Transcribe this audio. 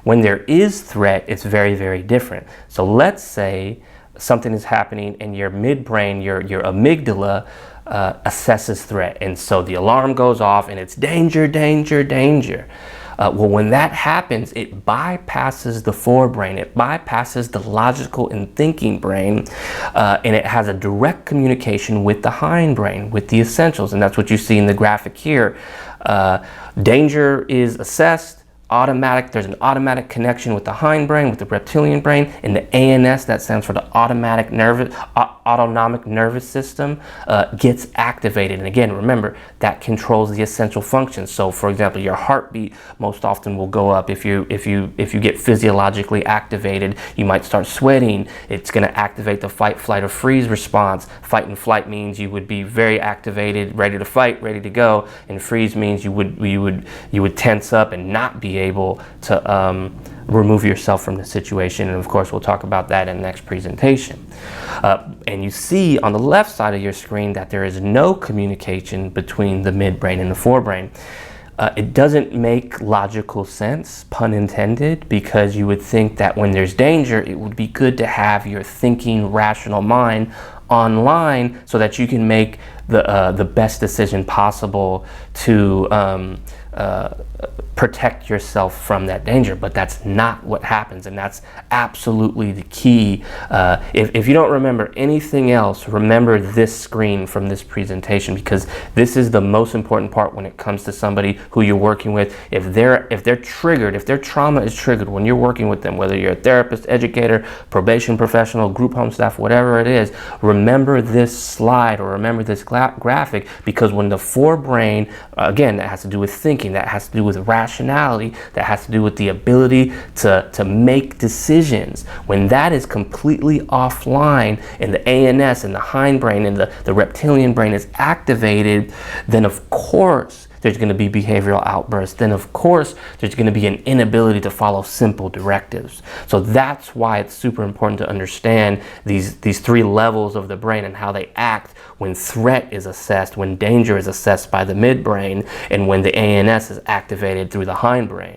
When there is threat, it's very, very different. So let's say something is happening and your midbrain, your amygdala, assesses threat. And so the alarm goes off and it's danger, danger, danger. Well, when that happens, it bypasses the forebrain. It bypasses the logical and thinking brain, and it has a direct communication with the hindbrain, with the essentials. And that's what you see in the graphic here. Danger is assessed. There's an automatic connection with the hindbrain, with the reptilian brain, and the ANS, that stands for the autonomic nervous system, gets activated. And again, remember, that controls the essential functions. So for example, your heartbeat most often will go up if you get physiologically activated. You might start sweating. It's going to activate the fight, flight, or freeze response. Fight and flight means you would be very activated, ready to fight, ready to go, and freeze means you would tense up and not be able to remove yourself from the situation. And of course, we'll talk about that in the next presentation. And you see on the left side of your screen that there is no communication between the midbrain and the forebrain. It doesn't make logical sense, pun intended, because you would think that when there's danger, it would be good to have your thinking, rational mind online so that you can make the best decision possible to protect yourself from that danger. But that's not what happens, and that's absolutely the key. If you don't remember anything else, remember this screen from this presentation, because this is the most important part when it comes to somebody who you're working with. If they're triggered, if their trauma is triggered when you're working with them, whether you're a therapist, educator, probation professional, group home staff, whatever it is, remember this slide or remember this graphic, because when the forebrain, again, that has to do with thinking, that has to do with rationality, that has to do with the ability to make decisions. When that is completely offline and the ANS and the hindbrain and the reptilian brain is activated, then of course there's going to be behavioral outbursts. Then of course there's going to be an inability to follow simple directives. So that's why it's super important to understand these three levels of the brain and how they act when threat is assessed, when danger is assessed by the midbrain, and when the ANS is activated through the hindbrain.